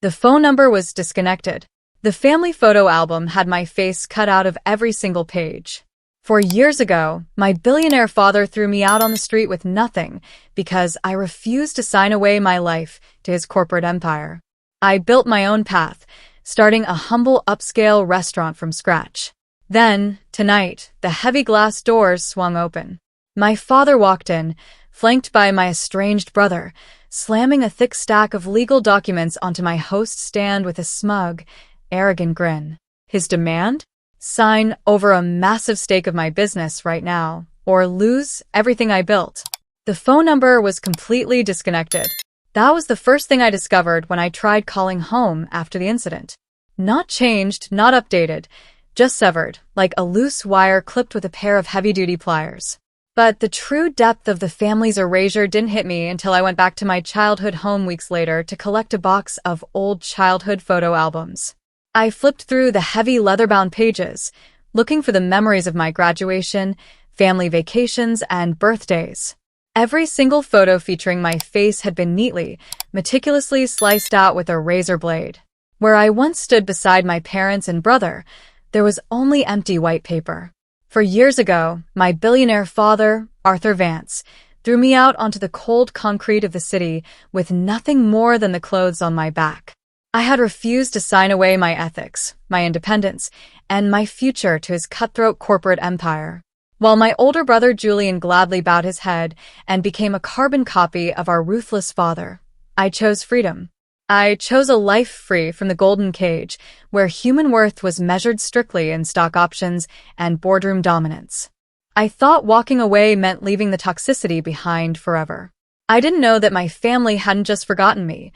The phone number was disconnected. The family photo album had my face cut out of every single page. 4 years ago, my billionaire father threw me out on the street with nothing because I refused to sign away my life to his corporate empire. I built my own path, starting a humble upscale restaurant from scratch. Then, tonight, the heavy glass doors swung open. My father walked in, flanked by my estranged brother, slamming a thick stack of legal documents onto my host's stand with a smug, arrogant grin. His demand? Sign over a massive stake of my business right now, or lose everything I built. The phone number was completely disconnected. That was the first thing I discovered when I tried calling home after the incident. Not changed, not updated, just severed, like a loose wire clipped with a pair of heavy-duty pliers. But the true depth of the family's erasure didn't hit me until I went back to my childhood home weeks later to collect a box of old childhood photo albums. I flipped through the heavy leather-bound pages, looking for the memories of my graduation, family vacations, and birthdays. Every single photo featuring my face had been neatly, meticulously sliced out with a razor blade. Where I once stood beside my parents and brother, there was only empty white paper. 4 years ago, my billionaire father, Arthur Vance, threw me out onto the cold concrete of the city with nothing more than the clothes on my back. I had refused to sign away my ethics, my independence, and my future to his cutthroat corporate empire. While my older brother Julian gladly bowed his head and became a carbon copy of our ruthless father, I chose freedom. I chose a life free from the golden cage, where human worth was measured strictly in stock options and boardroom dominance. I thought walking away meant leaving the toxicity behind forever. I didn't know that my family hadn't just forgotten me.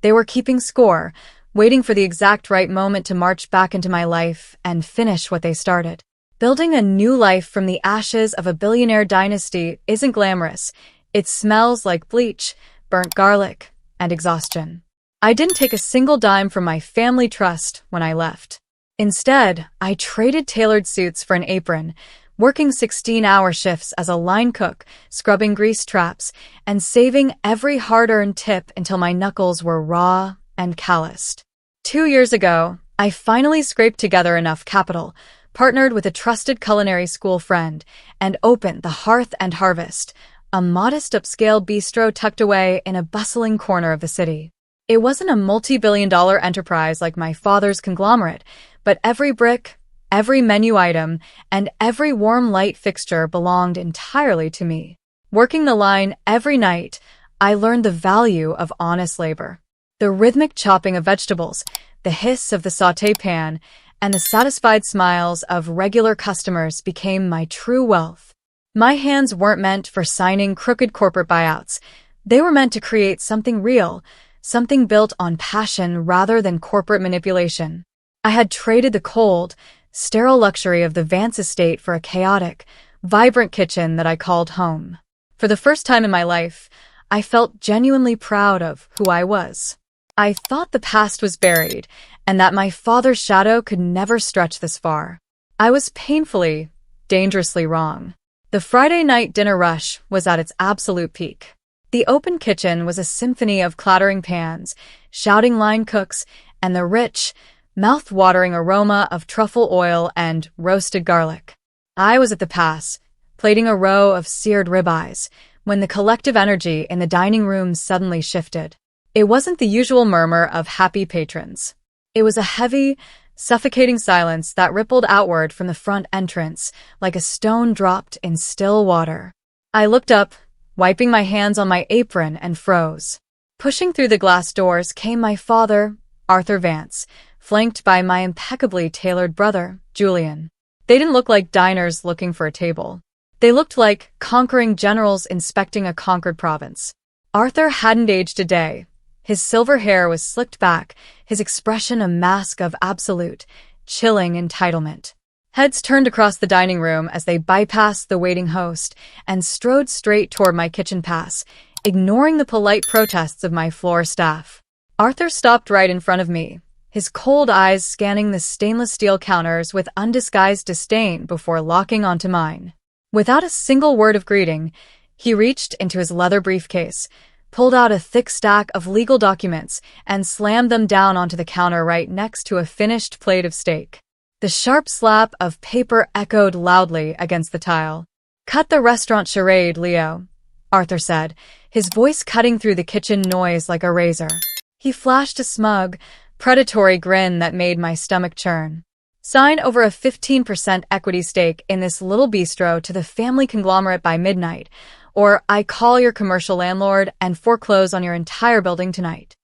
They were keeping score, waiting for the exact right moment to march back into my life and finish what they started. Building a new life from the ashes of a billionaire dynasty isn't glamorous. It smells like bleach, burnt garlic, and exhaustion. I didn't take a single dime from my family trust when I left. Instead, I traded tailored suits for an apron, working 16-hour shifts as a line cook, scrubbing grease traps, and saving every hard-earned tip until my knuckles were raw and calloused. 2 years ago, I finally scraped together enough capital, partnered with a trusted culinary school friend, and opened the Hearth and Harvest, a modest upscale bistro tucked away in a bustling corner of the city. It wasn't a multi-billion-dollar enterprise like my father's conglomerate, but every brick, every menu item, and every warm light fixture belonged entirely to me. Working the line every night, I learned the value of honest labor. The rhythmic chopping of vegetables, the hiss of the sauté pan, and the satisfied smiles of regular customers became my true wealth. My hands weren't meant for signing crooked corporate buyouts. They were meant to create something real, something built on passion rather than corporate manipulation. I had traded the cold, sterile luxury of the Vance estate for a chaotic, vibrant kitchen that I called home. For the first time in my life, I felt genuinely proud of who I was. I thought the past was buried, and that my father's shadow could never stretch this far. I was painfully, dangerously wrong. The Friday night dinner rush was at its absolute peak. The open kitchen was a symphony of clattering pans, shouting line cooks, and the rich, mouth-watering aroma of truffle oil and roasted garlic. I was at the pass, plating a row of seared ribeyes, when the collective energy in the dining room suddenly shifted. It wasn't the usual murmur of happy patrons. It was a heavy, suffocating silence that rippled outward from the front entrance like a stone dropped in still water. I looked up, wiping my hands on my apron, and froze. Pushing through the glass doors came my father, Arthur Vance, flanked by my impeccably tailored brother, Julian. They didn't look like diners looking for a table. They looked like conquering generals inspecting a conquered province. Arthur hadn't aged a day. His silver hair was slicked back, his expression a mask of absolute, chilling entitlement. Heads turned across the dining room as they bypassed the waiting host and strode straight toward my kitchen pass, ignoring the polite protests of my floor staff. Arthur stopped right in front of me, his cold eyes scanning the stainless steel counters with undisguised disdain before locking onto mine. Without a single word of greeting, he reached into his leather briefcase, pulled out a thick stack of legal documents, and slammed them down onto the counter right next to a finished plate of steak. The sharp slap of paper echoed loudly against the tile. "Cut the restaurant charade, Leo," Arthur said, his voice cutting through the kitchen noise like a razor. He flashed a smug, predatory grin that made my stomach churn. "Sign over a 15% equity stake in this little bistro to the family conglomerate by midnight, or I call your commercial landlord and foreclose on your entire building tonight."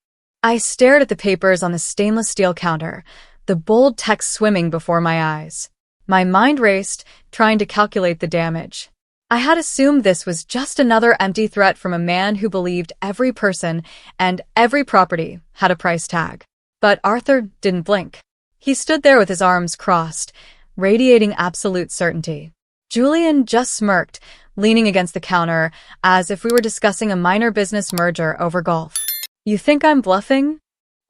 I stared at the papers on the stainless steel counter, the bold text swimming before my eyes. My mind raced, trying to calculate the damage. I had assumed this was just another empty threat from a man who believed every person and every property had a price tag. But Arthur didn't blink. He stood there with his arms crossed, radiating absolute certainty. Julian just smirked, leaning against the counter, as if we were discussing a minor business merger over golf. "You think I'm bluffing?"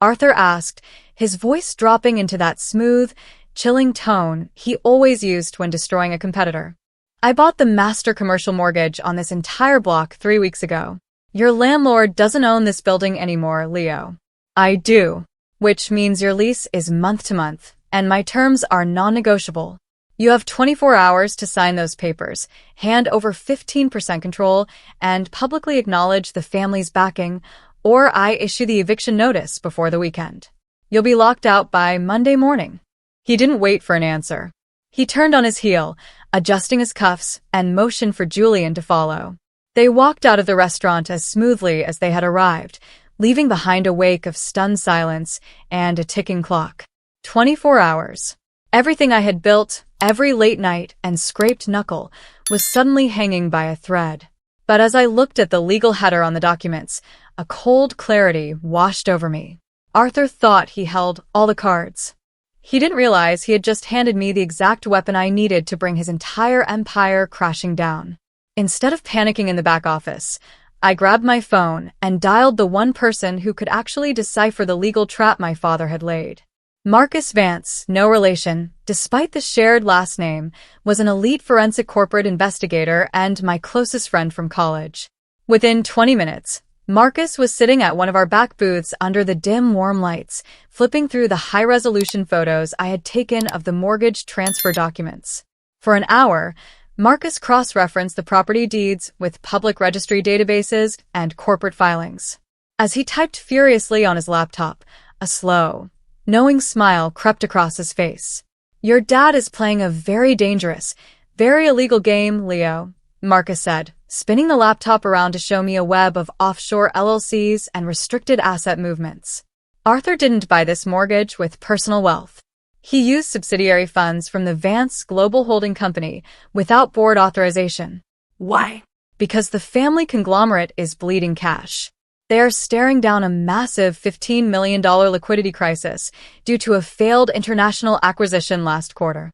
Arthur asked, his voice dropping into that smooth, chilling tone he always used when destroying a competitor. "I bought the master commercial mortgage on this entire block 3 weeks ago. Your landlord doesn't own this building anymore, Leo." "I do, which means your lease is month to month, and my terms are non-negotiable. You have 24 hours to sign those papers, hand over 15% control, and publicly acknowledge the family's backing, or I issue the eviction notice before the weekend. You'll be locked out by Monday morning." He didn't wait for an answer. He turned on his heel, adjusting his cuffs, and motioned for Julian to follow. They walked out of the restaurant as smoothly as they had arrived, leaving behind a wake of stunned silence and a ticking clock. 24 hours. Everything I had built, every late night and scraped knuckle, was suddenly hanging by a thread. But as I looked at the legal header on the documents, a cold clarity washed over me. Arthur thought he held all the cards. He didn't realize he had just handed me the exact weapon I needed to bring his entire empire crashing down. Instead of panicking in the back office, I grabbed my phone and dialed the one person who could actually decipher the legal trap my father had laid. Marcus Vance, no relation, despite the shared last name, was an elite forensic corporate investigator and my closest friend from college. Within 20 minutes, Marcus was sitting at one of our back booths under the dim, warm lights, flipping through the high-resolution photos I had taken of the mortgage transfer documents. For an hour, Marcus cross-referenced the property deeds with public registry databases and corporate filings. As he typed furiously on his laptop, a slow, knowing smile crept across his face. "Your dad is playing a very dangerous, very illegal game, Leo," Marcus said, spinning the laptop around to show me a web of offshore LLCs and restricted asset movements. Arthur didn't buy this mortgage with personal wealth. He used subsidiary funds from the Vance Global Holding Company without board authorization. Why? Because the family conglomerate is bleeding cash. They are staring down a massive $15 million liquidity crisis due to a failed international acquisition last quarter.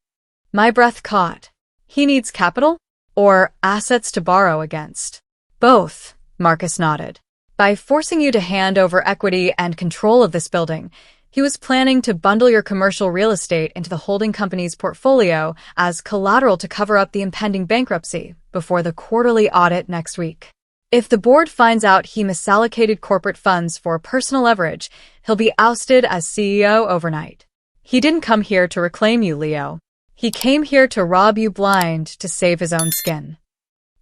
My breath caught. He needs capital? Or assets to borrow against? Both, Marcus nodded. By forcing you to hand over equity and control of this building, he was planning to bundle your commercial real estate into the holding company's portfolio as collateral to cover up the impending bankruptcy before the quarterly audit next week. If the board finds out he misallocated corporate funds for personal leverage, he'll be ousted as CEO overnight. He didn't come here to reclaim you, Leo. He came here to rob you blind to save his own skin.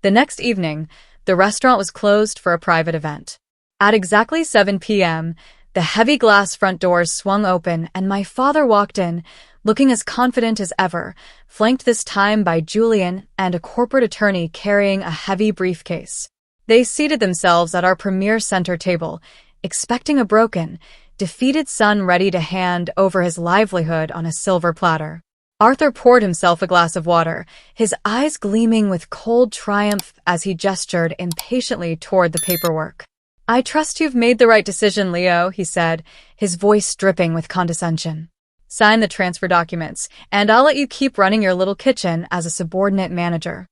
The next evening, the restaurant was closed for a private event. At exactly 7 p.m., the heavy glass front doors swung open and my father walked in, looking as confident as ever, flanked this time by Julian and a corporate attorney carrying a heavy briefcase. They seated themselves at our premier center table, expecting a broken, defeated son ready to hand over his livelihood on a silver platter. Arthur poured himself a glass of water, his eyes gleaming with cold triumph as he gestured impatiently toward the paperwork. "I trust you've made the right decision, Leo," he said, his voice dripping with condescension. "Sign the transfer documents, and I'll let you keep running your little kitchen as a subordinate manager."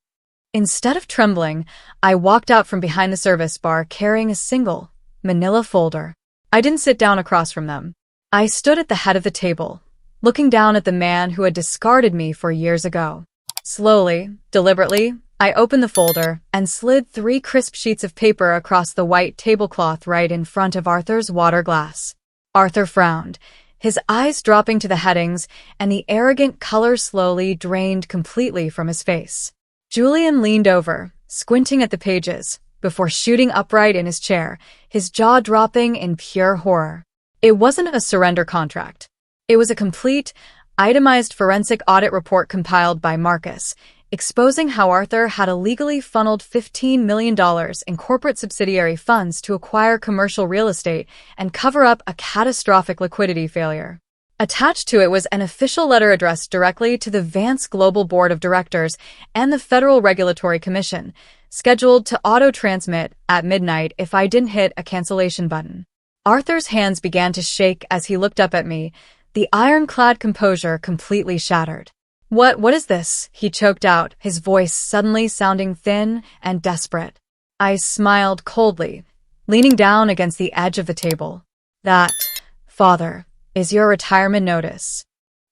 Instead of trembling, I walked out from behind the service bar carrying a single, manila folder. I didn't sit down across from them. I stood at the head of the table, looking down at the man who had discarded me 4 years ago. Slowly, deliberately, I opened the folder and slid 3 crisp sheets of paper across the white tablecloth right in front of Arthur's water glass. Arthur frowned, his eyes dropping to the headings, and the arrogant color slowly drained completely from his face. Julian leaned over, squinting at the pages, before shooting upright in his chair, his jaw dropping in pure horror. It wasn't a surrender contract. It was a complete, itemized forensic audit report compiled by Marcus, exposing how Arthur had illegally funneled $15 million in corporate subsidiary funds to acquire commercial real estate and cover up a catastrophic liquidity failure. Attached to it was an official letter addressed directly to the Vance Global Board of Directors and the Federal Regulatory Commission, scheduled to auto-transmit at midnight if I didn't hit a cancellation button. Arthur's hands began to shake as he looked up at me, the ironclad composure completely shattered. What is this?" he choked out, his voice suddenly sounding thin and desperate. I smiled coldly, leaning down against the edge of the table. "That, Father, is your retirement notice."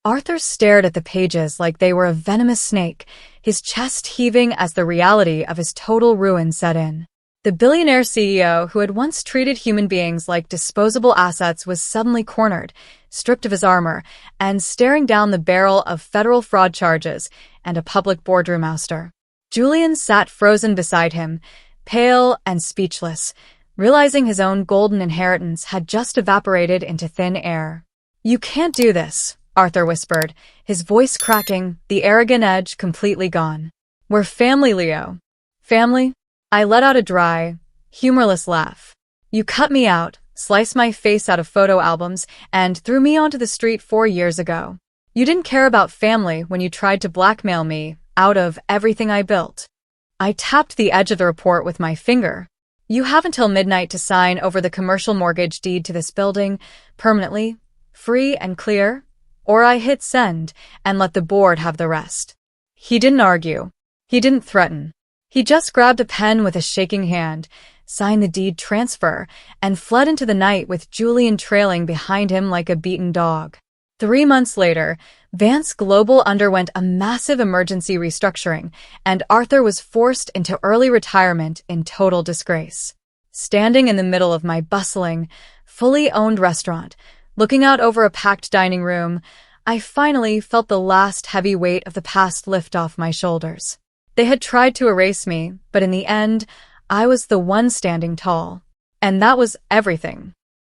Arthur stared at the pages like they were a venomous snake, his chest heaving as the reality of his total ruin set in. The billionaire CEO who had once treated human beings like disposable assets was suddenly cornered, stripped of his armor, and staring down the barrel of federal fraud charges and a public boardroom ouster. Julian sat frozen beside him, pale and speechless, realizing his own golden inheritance had just evaporated into thin air. "You can't do this," Arthur whispered, his voice cracking, the arrogant edge completely gone. "We're family, Leo." "Family?" I let out a dry, humorless laugh. "You cut me out, sliced my face out of photo albums, and threw me onto the street 4 years ago. You didn't care about family when you tried to blackmail me out of everything I built." I tapped the edge of the report with my finger. "You have until midnight to sign over the commercial mortgage deed to this building, permanently, free and clear, or I hit send and let the board have the rest." He didn't argue. He didn't threaten. He just grabbed a pen with a shaking hand, signed the deed transfer, and fled into the night with Julian trailing behind him like a beaten dog. 3 months later, Vance Global underwent a massive emergency restructuring, and Arthur was forced into early retirement in total disgrace. Standing in the middle of my bustling, fully owned restaurant, looking out over a packed dining room, I finally felt the last heavy weight of the past lift off my shoulders. They had tried to erase me, but in the end, I was the one standing tall. And that was everything.